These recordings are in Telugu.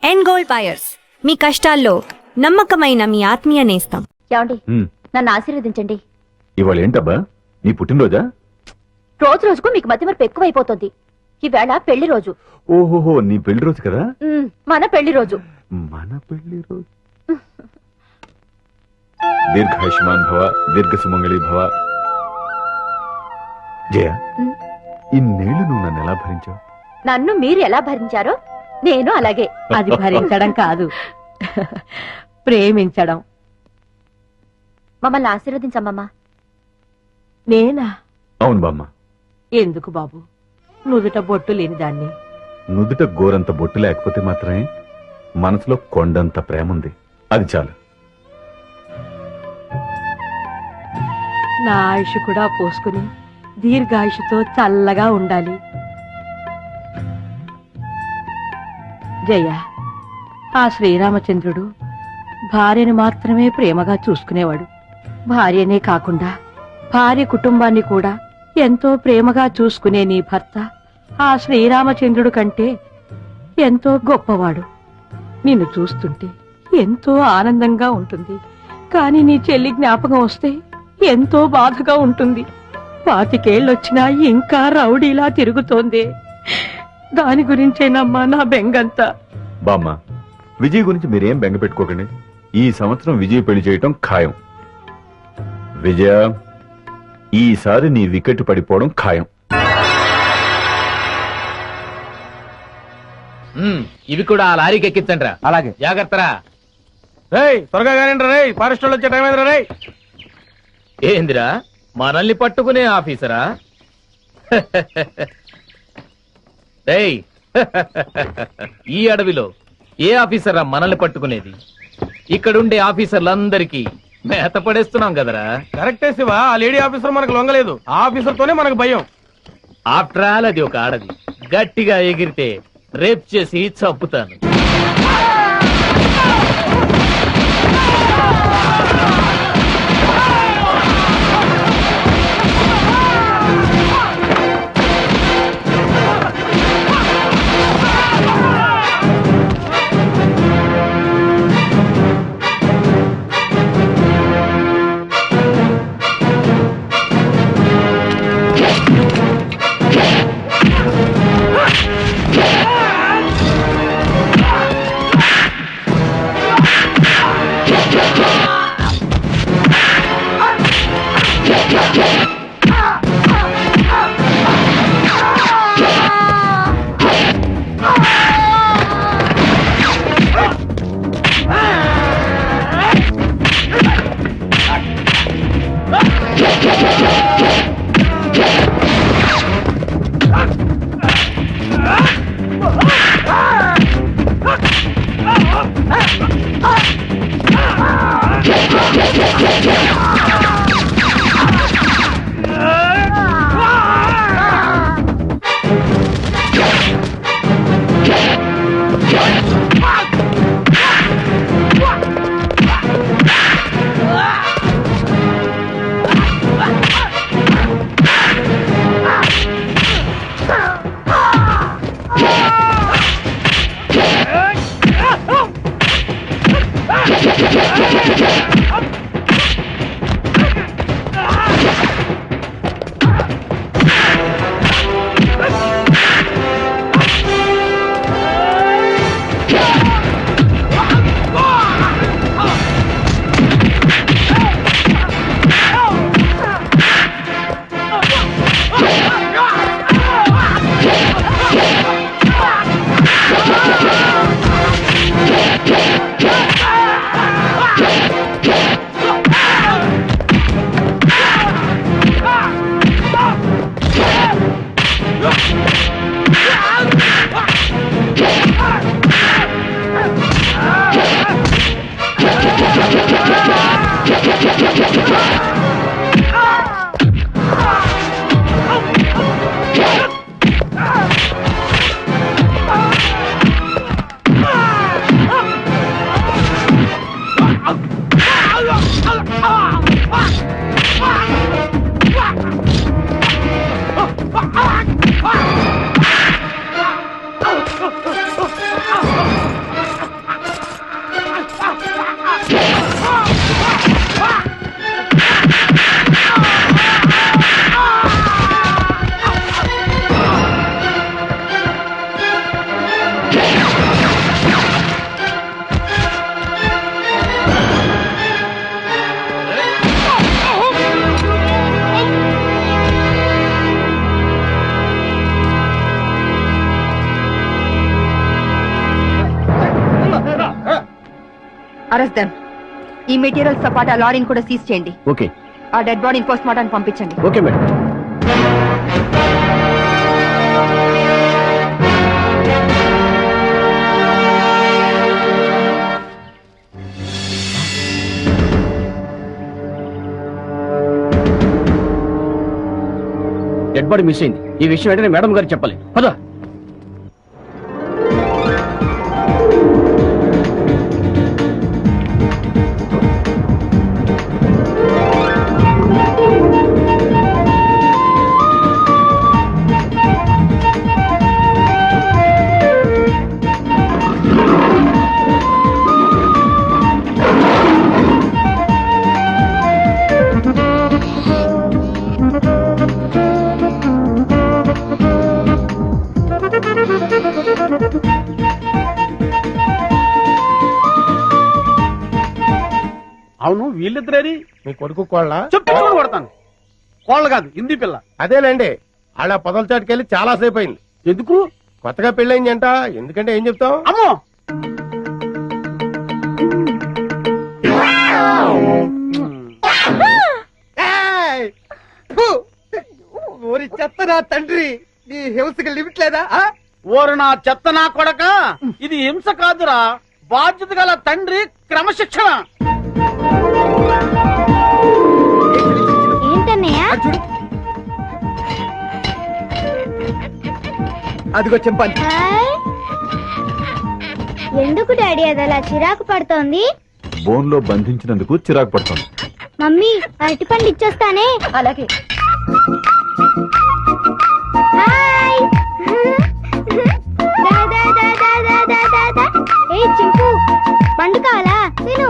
ఎండ్ గోల్డ్ బయర్స్, మీ కష్టాల్లో నమ్మకమైన మీ ఆత్మీయ నేస్తం. ఏమండి, నన్ను ఆశీర్వదించండి. ఇవాళ ఏంటబ్బా, నీ పుట్టినరోజా? రోజు రోజుకు మీకు మతిమరుపు ఎక్కువైపోతుంది. ఈవేళ పెళ్లి రోజు. ఓహోహో, నీ పెళ్లి రోజు కదా? మన పెళ్లి రోజు. మన పెళ్లి రోజు. దీర్ఘాయుష్మాన్ భవ, దీర్ఘ సుమంగళి భవ. జయ, ఇన్నేళ్లు నువ్వు నన్ను ఎలా భరించావు? నన్ను మీరు ఎలా భరించారో నేను అలాగే. అది భరించడం కాదు, ప్రేమించడం. మమ్మల్ని ఆశీర్వదించమ్మా. నేనా? అవును బామ్మ. ఎందుకు బాబు, నుదుట బొట్టు లేని దాన్ని. నుదుట గోరంత బొట్టు లేకపోతే మాత్రమే మనసులో కొండంత ప్రేమ ఉంది, అది చాలు. నా ఆయుష్ కూడా పోసుకుని దీర్ఘాయుషుతో చల్లగా ఉండాలి. జయ, ఆ శ్రీరామచంద్రుడు భార్యను మాత్రమే ప్రేమగా చూసుకునేవాడు. భార్యనే కాకుండా భార్య కుటుంబాన్ని కూడా ఎంతో ప్రేమగా చూసుకునే నీ భర్త ఆ శ్రీరామచంద్రుడు కంటే ఎంతో గొప్పవాడు. నిన్ను చూస్తుంటే ఎంతో ఆనందంగా ఉంటుంది. కాని నీ చెల్లి జ్ఞాపకం వస్తే ఎంతో బాధగా ఉంటుంది. 25 ఏళ్ళొచ్చినా ఇంకా రౌడీలా తిరుగుతోంది. దాని గురించేనమ్మా నా బెంగంతా. బామ్మ, విజయ్ గురించి మీరేం బెంగ పెట్టుకోకండి. ఈ సంవత్సరం విజయ్ పెళ్లి చేయటం ఖాయం. విజయ, ఈసారి నీ వికెట్ పడిపోవడం ఖాయం. ఇవి కూడా ఆ లారీకి ఎక్కించండి. అలాగే. జాగ్రత్తరా. త్వరగా కానీ ఫారెస్ట్ వాళ్ళు వచ్చే టైం అయిందిరా. రేయ్, ఏందిరా మనల్ని పట్టుకునే ఆఫీసరా? రేయ్, ఈ అడవిలో ఏ ఆఫీసరా మనల్ని పట్టుకునేది? ఇక్కడుండే ఆఫీసర్లందరికీ మేత పడేస్తున్నాం కదరా. కరెక్టే శివ, ఆ లేడీ ఆఫీసర్ మనకు లొంగలేదు. ఆ ఆఫీసర్ తోనే మనకు భయం. ఆఫ్టర్ ఆల్ అది ఒక ఆడది. గట్టిగా ఎగిరితే రేప్ చేసి చంపుతాను. Arrest them. ఈ మెటీరియల్స్ తో పాటు ఆ లారీని కూడా సీజ్ చేయండి. ఓకే ఆ డెడ్ బాడీని పోస్ట్ మార్టం పంపించండి. Okay madam. Dead body miss అయింది. ఈ విషయం వెంటనే మేడం గారికి చెప్పాలి. పదా. అవును, వీళ్ళిద్దరేది? మీ కొడుకు కోళ్ళ చెప్తూ కొడతాను. కోళ్ళు కాదు, హిందీ పిల్ల. అదేలేండి, వాళ్ళ పొదల చాటుకెళ్ళి చాలా సేపు అయింది. ఎందుకు? కొత్తగా పెళ్ళయింది అంట. ఎందుకంటే ఏం చెప్తాం? అమ్మో, ఓరి చెత్త నా తండ్రి, నీ హింసకి లిమిట్ లేదా? ఓరు నా చెత్త నా కొడక, ఇది హింస కాదురా, బాధ్యత గల తండ్రి క్రమశిక్షణ. ఏంటన్నయ్య? అదిగో చెంపాలి. ఎందుకు డాడీ అదలా చిరాకు పడుతోంది? బోన్ లో బంధించినందుకు చిరాకు పడుతుంది. మమ్మీ అరటిపండు ఇచ్చొస్తానే. అలాగే. హాయ్. దా, దా, దా, దా, దా, దా, దా, దా. ఏయ్ చింపు, పండు కావాలా? తిను.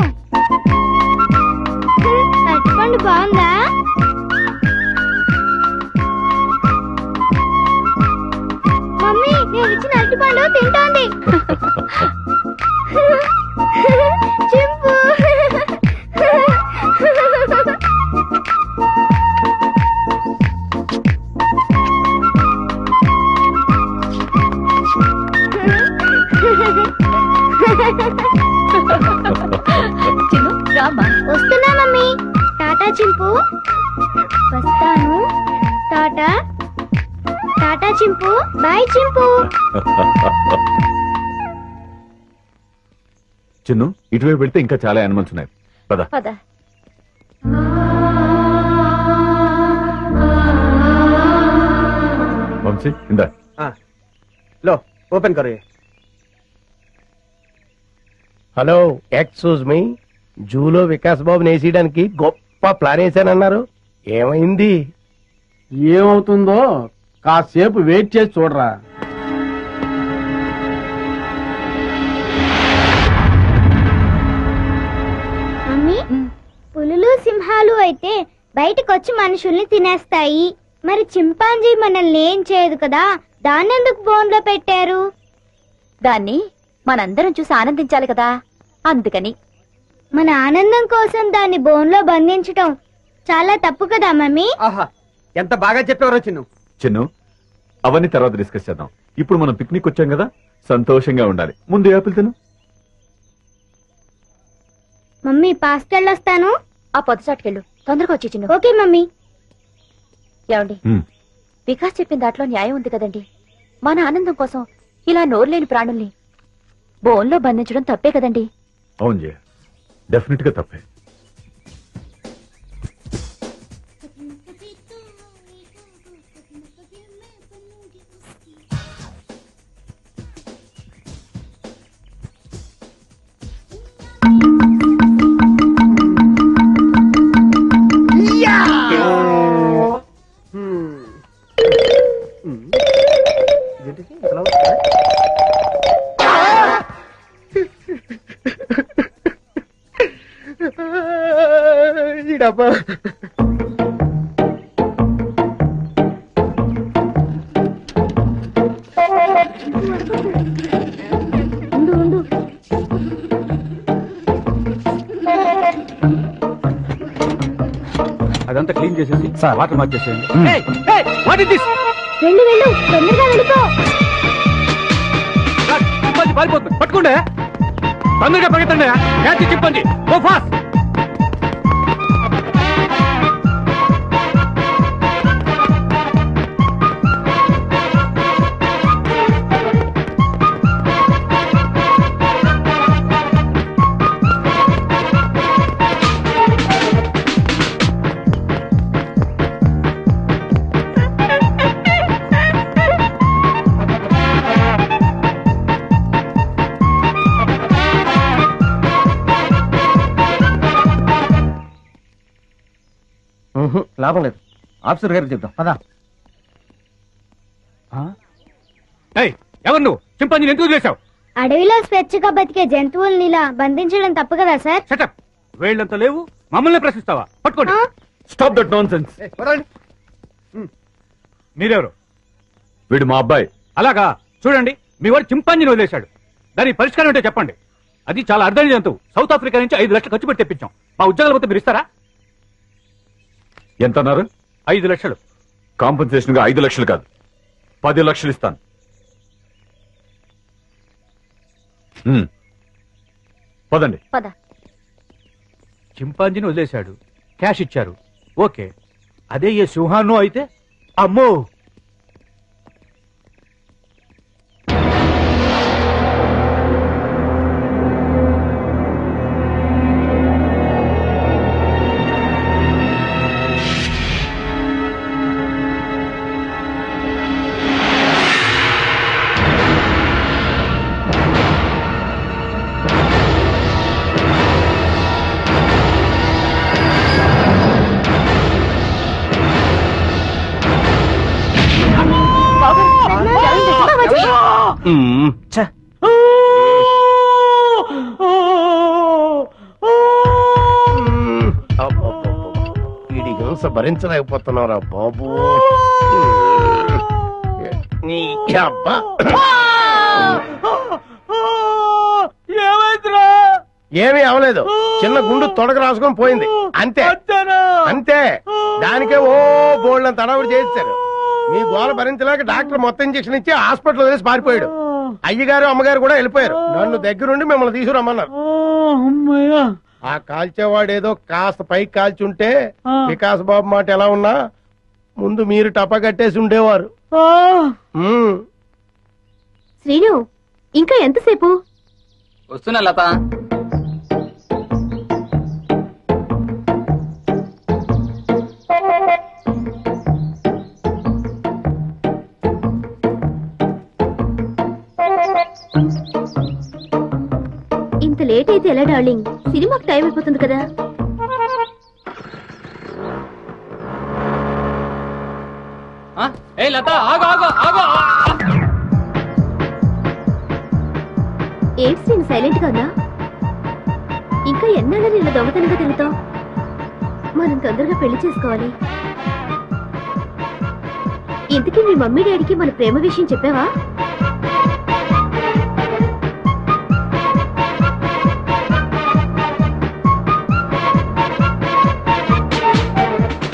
అరటిపండు బాగుందా? మమ్మీ నేను ఇచ్చిన అరటిపండు తింటోంది. చింపు. చిన్ను రామ్మా. వస్తున్నా మమ్మీ. టాటా చింపు. వస్తాను. టాటా. టాటా చింపు. బాయ్ చింపు. చిన్ను, ఇటువైపు వెళ్తే ఇంకా చాలా యానిమల్స్ ఉన్నాయి. పద. పద. వంశీ ఇందా. లో ఓపెన్ కరో. Hello, excuse me. జూలో వికాస్ బాబుని వేసేయడానికి గొప్ప ప్లాన్ వేసానన్నారు. ఏమైంది? ఏమవుతుందో కాసేపు వెయిట్ చేసి చూడరా. మమ్మీ, పులులు సింహాలు అయితే బయటకొచ్చి మనుషుల్ని తినేస్తాయి. మరి చింపాంజీ మనల్ని ఏం చేయదు కదా, దాన్నెందుకు బోన్లో పెట్టారు? దాన్ని మనందరం చూసి ఆనందించాలి కదా, అందుకని. మన ఆనందం కోసం దాన్ని బోన్లో బంధించటం చాలా తప్పు కదా మమ్మీ? ఆహా, ఎంత బాగా చెప్పేవారో చిన్ను. చిన్ను, అవన్నీ తర్వాత డిస్కస్ చేద్దాం. ఇప్పుడు మనం పిక్నిక్ వచ్చాం కదా, సంతోషంగా ఉండాలి. ముందు యాపిల్ తిను. మమ్మీ పాస్కెళ్ళొస్తాను. ఆ పొద్దుచాటుకెళ్ళు, తొందరగా వచ్చి చిన్ను. Okay mummy. ఏమండి, హ్మ్. వికాస్ చెప్పిన దాంట్లో న్యాయం ఉంది కదండి. మన ఆనందం కోసం ఇలా నోరులేని ప్రాణుల్ని బోన్లో బంధించడం తప్పే కదండి. అవును జయ, డెఫినెట్ గా తప్పే. డబ్బా ఉండు ఉండు. అదంతా క్లీన్ చేసేసి వాటర్ మార్చేసేయండి. వెళ్ళు వెళ్ళు, తొందరగా వెళ్ళిపో. పారిపోతుంది, పట్టుకోండి. తొందరగా పరిగెత్తండి క్యాచ్ చింపాంజీ గో ఫాస్ట్. లాభం లేదు, ఆఫీసర్ గారికి చెప్తాం పదా. ఎవరు నువ్వు? చింపాంజీని ఎందుకు చేశావు? అడవిలో స్వేచ్ఛగా బతికే జంతువుల్ని ఇలా బంధించడం తప్పు కదా సార్? సెటప్ వేళ్ళంతా లేవు, మమ్మల్ని ప్రశ్నిస్తావా? పట్టుకోండి. Stop that non sense. మీరెవరు? వీడు మా అబ్బాయి. అలాగా, చూడండి మీ వాడు చింపాంజీని వదిలేశాడు. దానికి పరిష్కారం ఏంటో చెప్పండి. అది చాలా అర్థమైన జంతువు. సౌత్ ఆఫ్రికా నుంచి 5 లక్షలు ఖర్చు పెట్టి తెప్పించాం. మా ఉద్యోగాలు పోతే మీరు ఇస్తారా? ఎంత అన్నారు? 5 లక్షలు. కాంపన్సేషన్ గా 5 లక్షలు కాదు, 10 లక్షలు ఇస్తాను. పదండి. పద. చింపాంజీని వదిలేశాడు, క్యాష్ ఇచ్చారు, ఓకే. అదే ఏ సింహాన్నో అయితే అమ్మో. వీడి హింస భరించలేకపోతున్నారా బాబు. నీ అబ్బా ఏమీ అవలేదు, చిన్న గుండు తొడగ రాసుకొని పోయింది అంతే అంతే. దానికే ఓ బోల్డ్ తడవుడు చేశారు. మీ గోల భరించలేక డాక్టర్ మొత్తం ఇంజక్షన్ ఇచ్చి హాస్పిటల్ వదిలేసి పారిపోయాడు. అయ్యగారు అమ్మగారు కూడా వెళ్ళిపోయారు. నన్ను దగ్గరుండి మిమ్మల్ని తీసుకురమ్మన్నారు. ఆ కాల్చేవాడు ఏదో కాస్త పైకి కాల్చుంటే వికాస్ బాబు మాట ఎలా ఉన్నా ముందు మీరు టపా కట్టేసి ఉండేవారు. శ్రీను, ఇంకా ఎంతసేపు? వస్తున్నా లత. ఇంత లేట్ అయితే ఎలా డార్లింగ్? సినిమాకి టైం అయిపోతుంది కదా. ఏ లత, ఆగు ఆగు ఆగు. ఏంటి శ్రీను సైలెంట్ గా ఉన్నా? ఇంకా ఎన్నాళ్ళని ఇలా దొంగతనంగా తిరుగుతావు? మనం తొందరగా పెళ్లి చేసుకోవాలి. ఇంతకీ మీ మమ్మీ డాడీకి మన ప్రేమ విషయం చెప్పావా?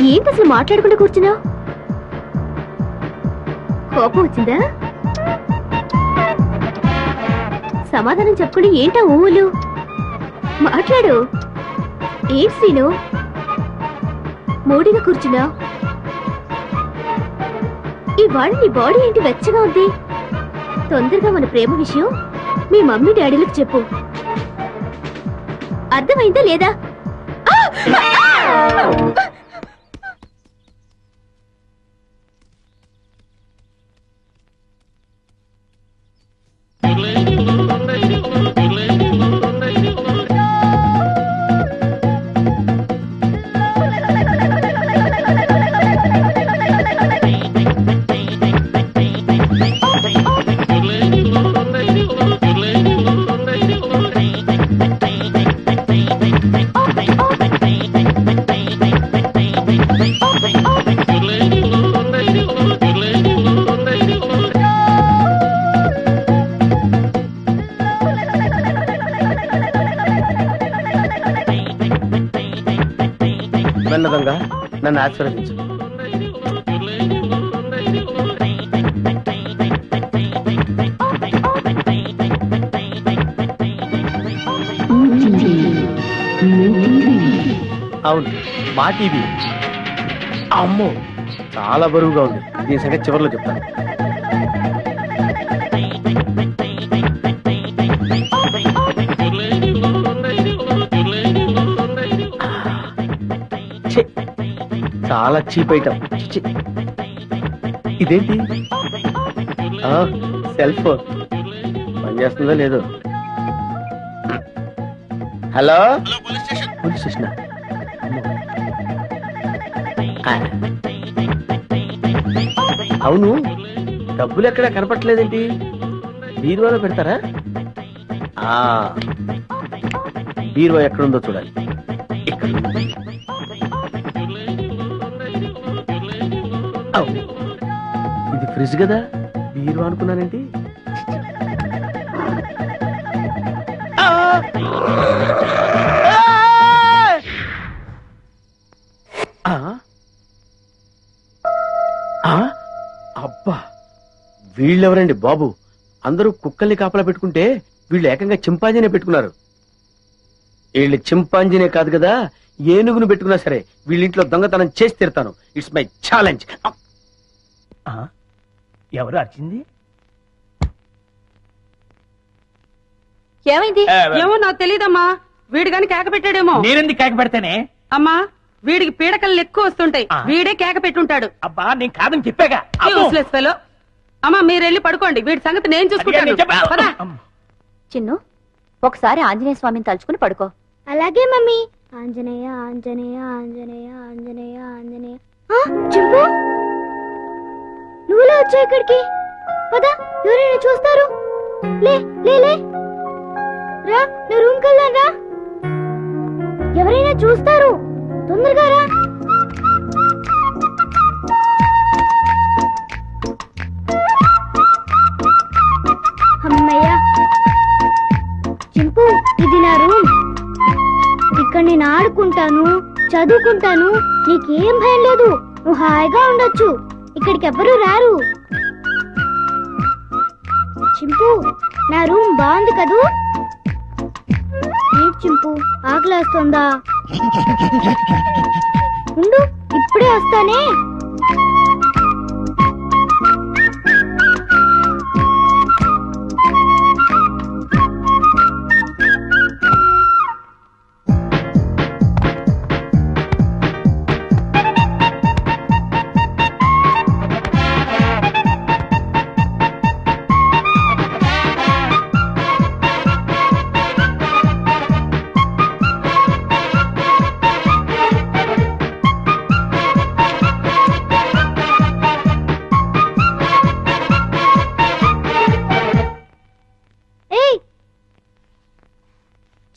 ఏంటి అసలు మాట్లాడకుండా కూర్చున్నావు? కోపం వచ్చిందా? సమాధానం చెప్పకుండా ఏంటా ఊళ్ళు? మాట్లాడు. ఏంటి శ్రీను మూడిగా కూర్చున్నావు? ఇవాళ నీ బాడీ ఏంటి వెచ్చగా ఉంది? తొందరగా మన ప్రేమ విషయం మీ మమ్మీ డాడీలకు చెప్పు. అర్థమైందా లేదా? మెల్లదంగా నన్ను ఆశీర్వదించు. అవును, మా టీవీ. అమ్మో, చాలా బరువుగా ఉంది. దీని సంగతి చివరిలో చెప్తాను. ఛీ, చాలా చీప్ ఐటమ్. ఇదేంటి? సెల్ ఫోన్ పనిచేస్తుందో లేదో. Hello, police station. అవును, డబ్బులు ఎక్కడ కనపట్లేదేంటి? బీరువాలో పెడతారా? బీరువా ఎక్కడుందో చూడాలి. ఇక్కడ. ఇది ఫ్రిడ్జ్ కదా, బీరువా అనుకున్నానేంటి? అబ్బా, వీళ్ళెవరండి బాబు? అందరూ కుక్కల్ని కాపలా పెట్టుకుంటే వీళ్ళు ఏకంగా చింపాంజీనే పెట్టుకున్నారు. వీళ్ళు చింపాంజీనే కాదు కదా, ఏనుగును పెట్టుకున్నా సరే వీళ్ళింట్లో దొంగతనం చేసి తీరుతాను. It's my challenge. ఎవరు అర్చింది? ఏమైంది? ఏమో నాకు తెలియదమ్మా. వీడు గాని కేక పెట్టాడేమో. నేనెందుకు కేక పెడతానే? అమ్మా, వీడికి పీడకలు ఎక్కువ వస్తుంటాయి. వీడే కేక పెట్టుంటాడు. అబ్బా, నేను కాదని చెప్పాగా. Useless fellow. అమ్మా, మీరు వెళ్ళి పడుకోండి. వీడి సంగతి నేను చూసుకుంటాను. పద. చిన్ను, ఒకసారి ఆంజనేయ స్వామిని తలుచుకుని పడుకో. అలాగే మమ్మీ. ఆంజనేయ ఆంజనేయ ఆంజనేయ ఆంజనేయ ఆంజనేయ. చింపు, నువ్వులే వచ్చా ఇక్కడికి. పద, ఎవరైనా చూస్తారు. లే లే లే రా, నా రూమ్ కెళ్దాం రా. ఎవరైనా చూస్తారు, తొందరగా రా. అమ్మయ్యా. చింపు, ఇది నా రూమ్. ఇక్కడ నేను ఆడుకుంటాను, చదువుకుంటాను. నీకేం భయం లేదు. నువ్వు హాయిగా ఉండొచ్చు. ఇక్కడికి ఎవ్వరూ రారు. చింపు, నా రూమ్ బాగుంది కదూ? ఏంటి చింపు, ఆకలేస్తుందా? ఉండు, ఇప్పుడే వస్తానే.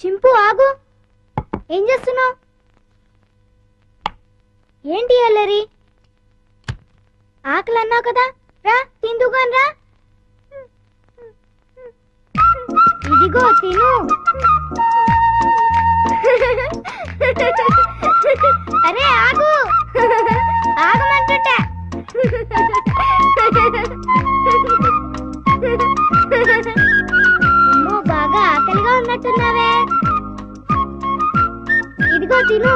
చింపు, ఆగు. ఏం చేస్తున్నావు? ఏంటి అల్లరి? ఆకలి అన్నావు కదా, రా తిందుగాని రా. ఇదిగో తిను. అరే ఆగు, ఆగమంటుంటా. అమ్మో, బాగా ఆకలిగా ఉన్నట్టున్నావే. ఇదిగో తిను,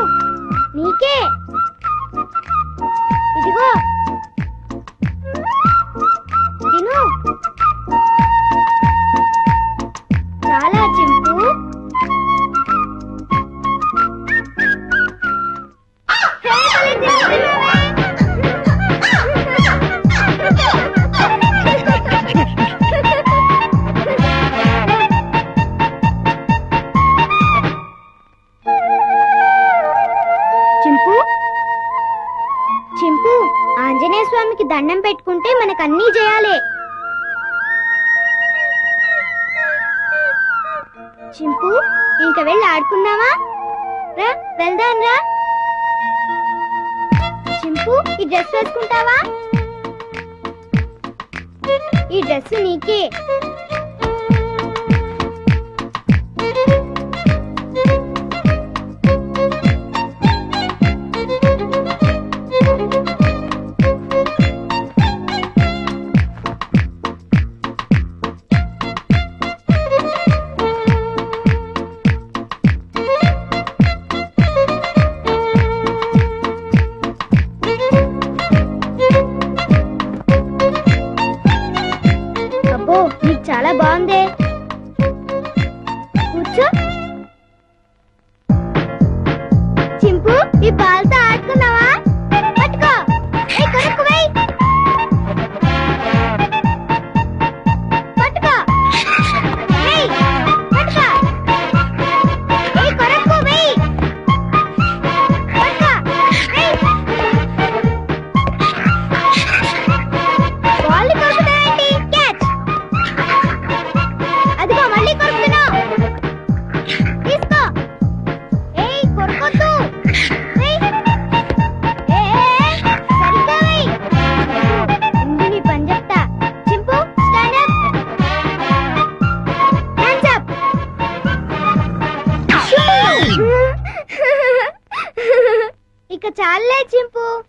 నీకే. ఇదిగో తిను. చాలా చింపు. చింపు, ఆంజనేయ స్వామికి దండం పెట్టుకుంటే మనకన్నీ చేయాలి. చింపు, ఇంక వెళ్ళి ఆడుకుందామా? రా వెళ్దాం రా. చింపు, ఈ డ్రెస్ వేసుకుంటావా? ఈ డ్రెస్ నీకే. ఇక చాలే చింపు.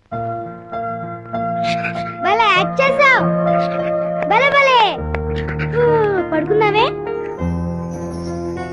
భలే యాక్ట్ చేసావు. భలే భలే. పడుకుందామే.